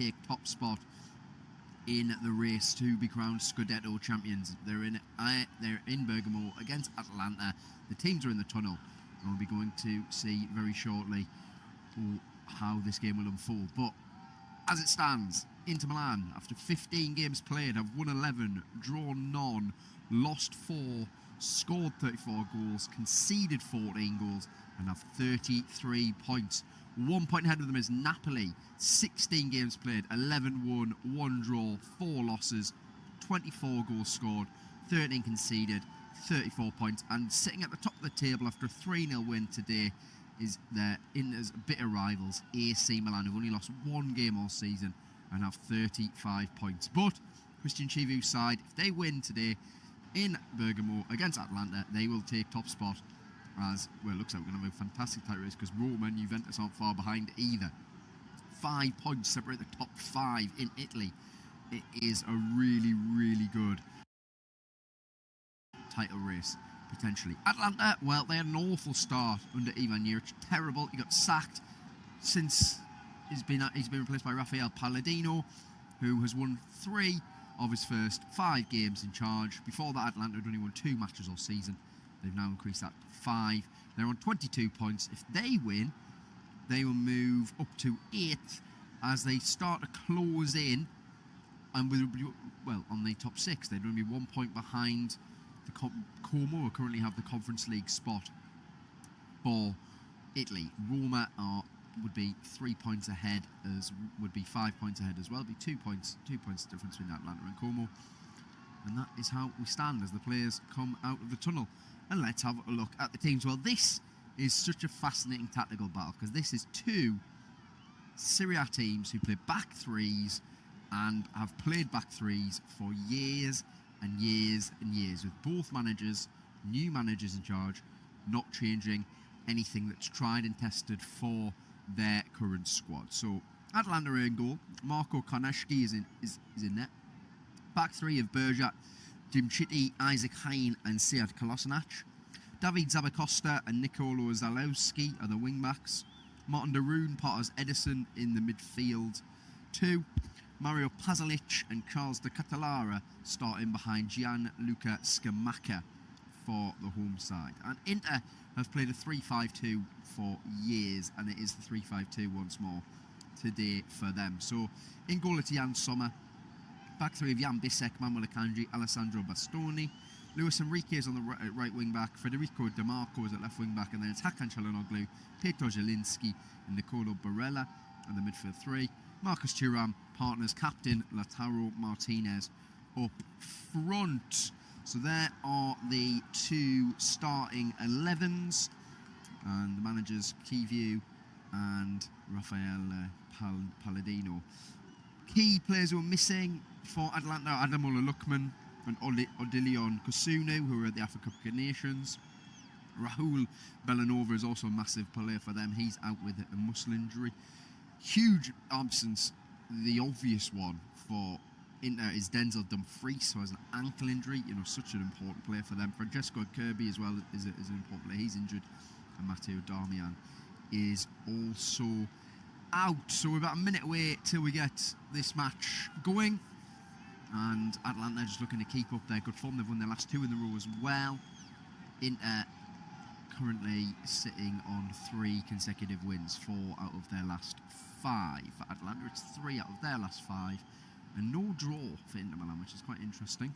take top spot in the race to be crowned Scudetto champions. They're in Bergamo against Atalanta. The teams are in the tunnel, and we'll be going to see very shortly how this game will unfold. But as it stands, Inter Milan, after 15 games played, have won 11, drawn none, lost 4, scored 34 goals, conceded 14 goals, and have 33 points. 1 point ahead of them is Napoli, 16 games played, 11 won, 1 draw, 4 losses, 24 goals scored, 13 conceded, 34 points. And sitting at the top of the table after a 3-0 win today is their Inter's bitter rivals, AC Milan, who've only lost 1 game all season and have 35 points. But Christian Chivu's side, if they win today in Bergamo against Atalanta, they will take top spot. As well, it looks like we're going to have a fantastic tight race because Roma and Juventus aren't far behind either. 5 points separate the top 5 in Italy. It is a really, really good title race, potentially. Atalanta, well, they had an awful start under Ivan Juric. Terrible. He got sacked since he's been replaced by Rafael Palladino, who has won 3 of his first 5 games in charge. Before that, Atalanta had only won 2 matches all season. They've now increased that to 5. They're on 22 points. If they win, they will move up to 8th as they start to close in. And on the top 6, they'd only be 1 point behind the Como, who currently have the Conference League spot for Italy. Roma would be 3 points ahead, would be 5 points ahead as well. It'd be 2 points difference between Atalanta and Como. And that is how we stand as the players come out of the tunnel. And let's have a look at the teams. Well, this is such a fascinating tactical battle because this is 2 Serie A teams who play back 3s and have played back 3s for years and years and years, with both managers, new managers in charge, not changing anything that's tried and tested for their current squad. So Atalanta are in goal. Marco Konechny is in net. Back 3 of Bergerac, Jim Chitty, Isaac Hein and Sead Kolasinac. David Zabacosta and Nicolo Zalewski are the wing-backs. Martin Darun, Potters Edison in the midfield 2. Mario Pasalic and Charles de Catalara starting behind Gianluca Scamacca for the home side. And Inter have played a 3-5-2 for years, and it is the 3-5-2 once more today for them. So in goal it's Jan Sommer. Back 3 of Jan Bisek, Manuel Akanji, Alessandro Bastoni. Luis Enrique is on the right wing back. Federico De Marco is at left wing back. And then it's Hakan Çalhanoğlu, Pietro Zielinski and Nicolo Barella. And the midfield 3. Marcus Thuram, partners, captain Lautaro Martinez up front. So there are the 2 starting 11s. And the managers, Kiview and Rafael Palladino. Key players who are missing for Atalanta are Adamola Lukman and Odilion Kusunu, who are at the Africa Cup of Nations. Rahul Belanova is also a massive player for them. He's out with a muscle injury. Huge absence, the obvious one for Inter is Denzel Dumfries, who has an ankle injury. You know, such an important player for them. Francesco Kirby as well is an important player. He's injured. And Matteo Darmian is also out. So we're about a minute away till we get this match going. And Atalanta just looking to keep up their good form. They've won their last 2 in a row as well. Inter currently sitting on 3 consecutive wins, 4 out of their last 5. For Atalanta, it's 3 out of their last 5. And no draw for Inter Milan, which is quite interesting.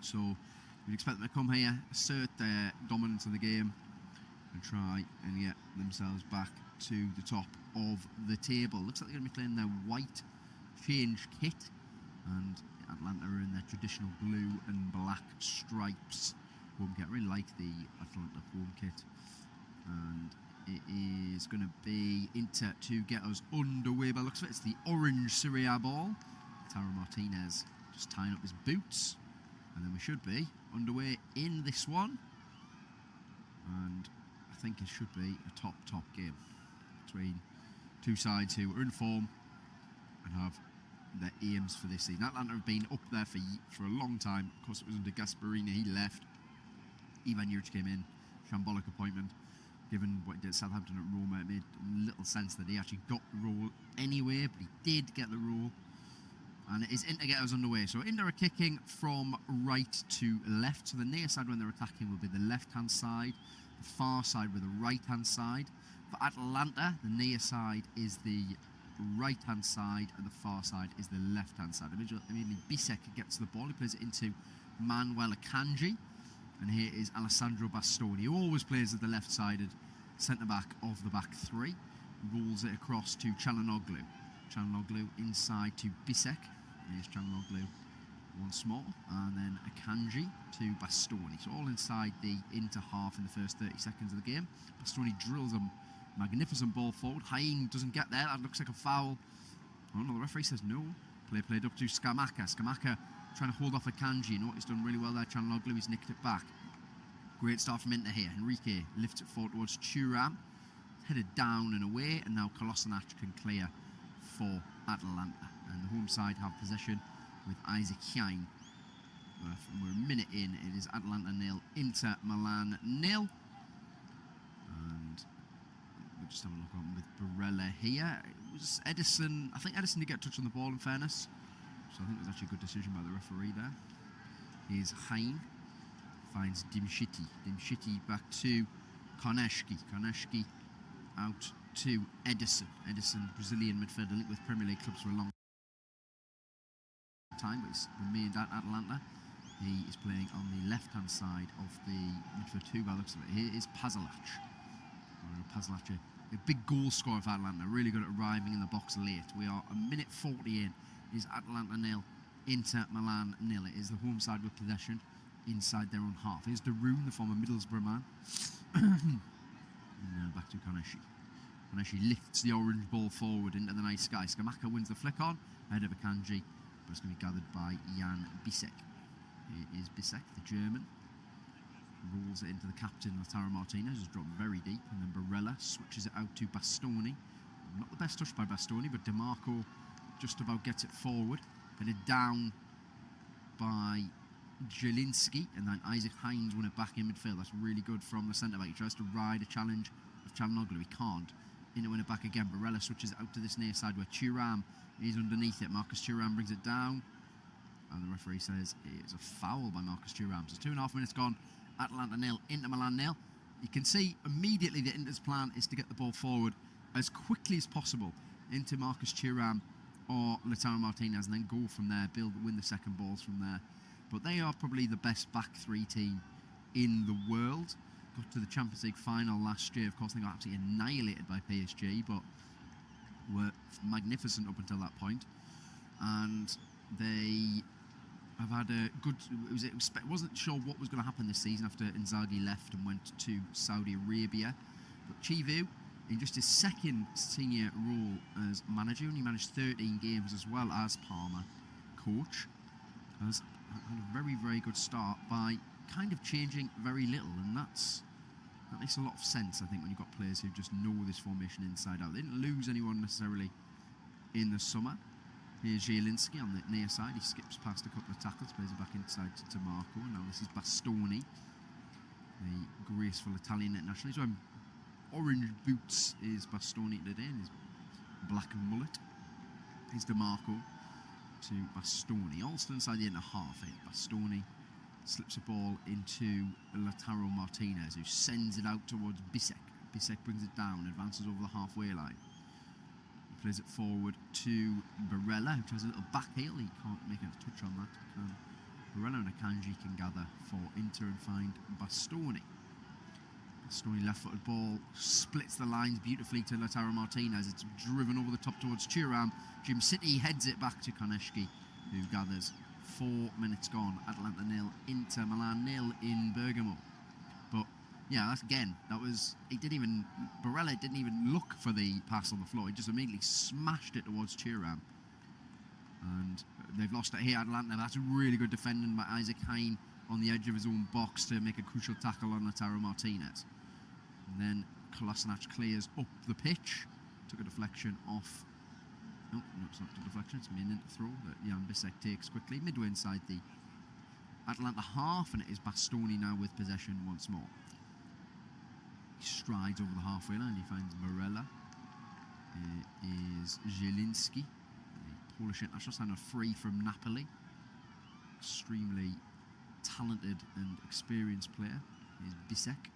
So we'd expect them to come here, assert their dominance of the game, and try and get themselves back to the top of the table. Looks like they're going to be playing their white change kit, and Atalanta are in their traditional blue and black stripes home kit. I really like the Atalanta home kit, and it is going to be Inter to get us underway. But looks like it's the orange Serie A ball. Taro Martinez just tying up his boots, and then we should be underway in this one. And I think it should be a top game between 2 sides who are in form and have their aims for this season. Atalanta have been up there for a long time. Of course, it was under Gasperini. He left. Ivan Juric came in. Shambolic appointment. given what he did at Southampton at Roma, it made little sense that he actually got the role anyway, but he did get the role. And it is Inter get us underway. So Inter are kicking from right to left. So the near side when they're attacking will be the left-hand side. The far side with the right-hand side. For Atalanta, the near side is the right-hand side and the far side is the left-hand side. Immediately Bisek gets the ball. He plays it into Manuel Akanji. And here is Alessandro Bastoni, who always plays as the left-sided centre-back of the back three. Rolls it across to Çalhanoğlu. Çalhanoğlu inside to Bisek. Here's Çalhanoğlu once more, and then Akanji to Bastoni. So all inside the Inter half in the first 30 seconds of the game. Bastoni drills a magnificent ball forward. Hain doesn't get there. That looks like a foul. Oh no, the referee says no. Play played up to Scamacca. Scamacca trying to hold off Akanji. You know what, he's done really well there. Çalhanoğlu, he's nicked it back. Great start from Inter here. Enrique lifts it forward towards Thuram. Headed down and away, and now Kolasinac can clear for Atalanta. And the home side have possession with Isaac Hine. We're a minute in. It is Atalanta 0, Inter Milan 0. And we'll just have a look on with Barella here. It was Edison. I think Edison did get a touch on the ball, in fairness. So I think it was actually a good decision by the referee there. Here's Hine. Finds Dimshiti. Dimshiti back to Koneshki. Koneshki out to Edison. Edison, Brazilian midfielder, linked with Premier League clubs for a long time, but he's remained at Atalanta. He is playing on the left-hand side of the midfield two by the looks of it. Here is Pasalic. Pasalic, a big goal scorer for Atalanta, really good at arriving in the box late. We are a minute 40 in. It is Atalanta 0, Inter Milan 0. It is the home side with possession inside their own half. Here's De Roon, the former Middlesbrough man. And now back to Koneshi. Koneshi lifts the orange ball forward into the night sky. Scamacca wins the flick on ahead of Akanji, but it's going to be gathered by Jan Bisek. Here is Bisek, the German. Rolls it into the captain, Lautaro Martinez, who's dropped very deep, and then Barella switches it out to Bastoni. Not the best touch by Bastoni, but DeMarco just about gets it forward. Headed down by Jelinski, and then Isaac Hines won it back in midfield. That's really good from the centre-back. He tries to ride a challenge of Çalhanoğlu. He can't. In to win it back again. Barella switches it out to this near side where Thuram is underneath it. Marcus Thuram brings it down, and the referee says it's a foul by Marcus Thuram. So 2.5 minutes gone. Atalanta 0, Inter Milan 0. You can see immediately that Inter's plan is to get the ball forward as quickly as possible into Marcus Thuram or Lautaro Martinez, and then go from there, win the second balls from there. But they are probably the best back three team in the world. Got to the Champions League final last year. Of course, they got absolutely annihilated by PSG, but were magnificent up until that point. And they have had a good... wasn't sure what was going to happen this season after Inzaghi left and went to Saudi Arabia. But Chivu, in just his second senior role as manager, only managed 13 games as well as Parma coach, has had a very, very good start by kind of changing very little, and that makes a lot of sense, I think, when you've got players who just know this formation inside out. They didn't lose anyone necessarily in the summer. Here's Zielinski on the near side. He skips past a couple of tackles, plays it back inside to Marco, and now this is Bastoni, the graceful Italian international. He's wearing orange boots, is Bastoni today, and his black mullet. Here's DeMarco to Bastoni, all still inside the inner half here. Bastoni slips a ball into Lautaro Martinez, who sends it out towards Bisek. Bisek brings it down, advances over the halfway line. He plays it forward to Barella, who tries a little back heel. He can't make a touch on that. Barella and Akanji can gather for Inter and find Bastoni. Bastoni left-footed ball, splits the lines beautifully to Lautaro Martinez. It's driven over the top towards Thuram. Jim City heads it back to Koneshki, who gathers. 4 minutes gone. Atalanta 0, Inter Milan 0 in Bergamo. But yeah, Barella didn't even look for the pass on the floor. He just immediately smashed it towards Thuram. And they've lost it here, Atalanta. That's a really good defending by Isaac Hine on the edge of his own box to make a crucial tackle on Lautaro Martinez. And then Kolasinac clears up the pitch. Took a deflection off. No, it's not a deflection, it's a minute throw that Jan Bisek takes quickly. Midway inside the Atalanta half, and it is Bastoni now with possession once more. He strides over the halfway line. He finds Barella. Here is Zielinski, the Polish international, signed on free from Napoli. Extremely talented and experienced player. Here's Bisek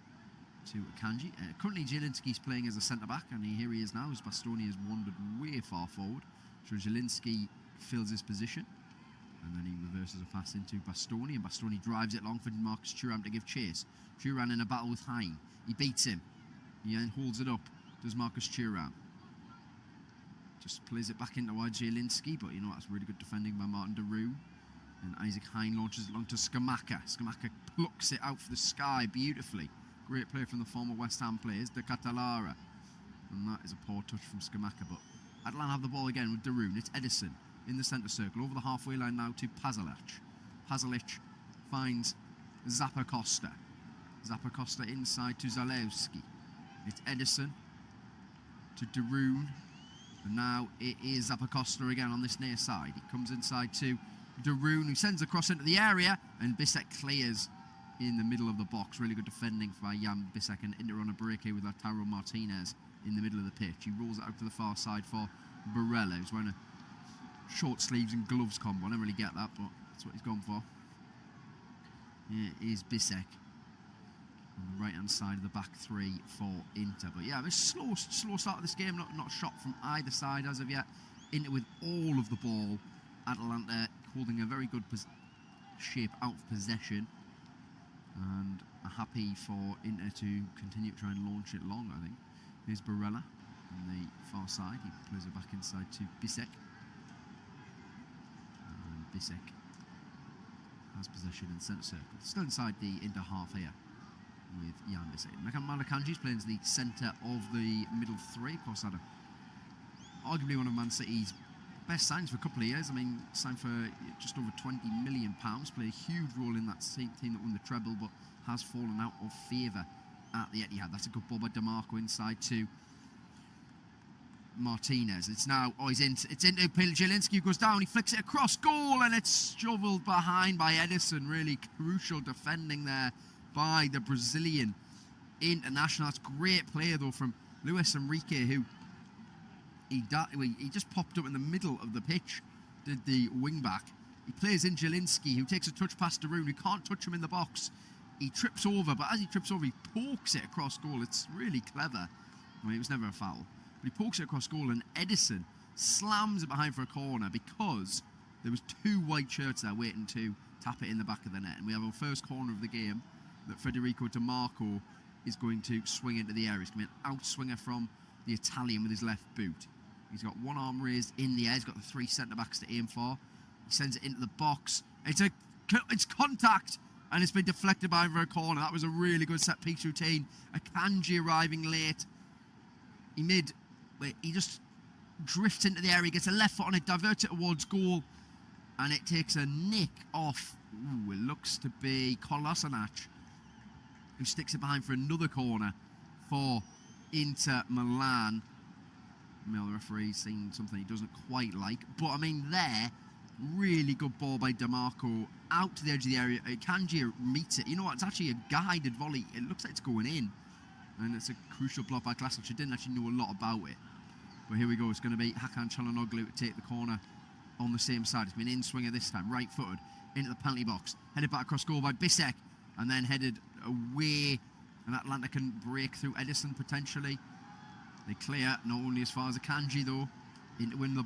to Akanji. Currently Zielinski's playing as a centre-back, and here he is now, as Bastoni has wandered way far forward. So Zielinski fills his position, and then he reverses a pass into Bastoni, and Bastoni drives it long for Marcus Thuram to give chase. Thuram in a battle with Hein. He beats him. He then holds it up, does Marcus Thuram. Just plays it back into wide Zielinski, but you know, that's really good defending by Martin de Roon. And Isaac Hein launches it long to Scamacca. Scamacca plucks it out for the sky beautifully. Great play from the former West Ham players, De Catalara. And that is a poor touch from Scamacca, but Atalanta have the ball again with de Roon. It's Edison in the centre circle, over the halfway line now to Pasalic. Pasalic finds Zappacosta. Zappacosta inside to Zalewski. It's Edison to de Roon. And now it is Zappacosta again on this near side. He comes inside to de Roon, who sends across into the area, and Bisek clears in the middle of the box. Really good defending by Jan Bisek, and Inter on a break here with Lautaro Martinez in the middle of the pitch. He rolls it out to the far side for Barella, who's wearing a short sleeves and gloves combo. I don't really get that, but that's what he's gone for. Here is Bisek on the right-hand side of the back three for Inter. But yeah, a slow start of this game. Not a shot from either side as of yet. Inter with all of the ball. Atalanta holding a very good shape out of possession, and are happy for Inter to continue to try and launch it long, I think. Here's Barella on the far side. He plays it back inside to Bisek. And Bisek has possession in the centre circle. Still inside the Inter half here with Jan Bisek. Malakanji's playing as the centre of the middle three. Of course, arguably one of Man City's best signings for a couple of years. I mean, signed for just over £20 million. Played a huge role in that same team that won the treble, but has fallen out of favour at the Etihad. That's a good ball by DeMarco inside to Martinez. It's now, it's into Zielinski, who goes down, he flicks it across goal, and it's shoveled behind by Edison. Really crucial defending there by the Brazilian international. That's great play though from Luis Enrique, who he just popped up in the middle of the pitch, did the wing back. He plays in Zielinski, who takes a touch past de Roon, who can't touch him in the box. He trips over, but as he trips over, he pokes it across goal. It's really clever. I mean, it was never a foul, but he pokes it across goal, and Edison slams it behind for a corner because there was two white shirts there waiting to tap it in the back of the net. And we have our first corner of the game that Federico DeMarco is going to swing into the area. It's going to be an outswinger from the Italian with his left boot. He's got one arm raised in the air. He's got the three centre-backs to aim for. He sends it into the box. It's contact, and it's been deflected by a corner. That was a really good set-piece routine. Akanji arriving late. He just drifts into the area. He gets a left foot on it, diverts it towards goal, and it takes a nick off. Ooh, it looks to be Kolasinac, who sticks it behind for another corner for Inter Milan. The referee's seen something he doesn't quite like, but I mean, really good ball by DeMarco out to the edge of the area. Kanji meets it. You know what? It's actually a guided volley. It looks like it's going in, and it's a crucial block by Klasic. I didn't actually know a lot about it, but here we go. It's going to be Hakan Çalhanoğlu to take the corner on the same side. It's been in swinger this time, right-footed into the penalty box, headed back across goal by Bisek, and then headed away. And Atalanta can break through Edison potentially. They clear not only as far as Akanji though, into win the ball.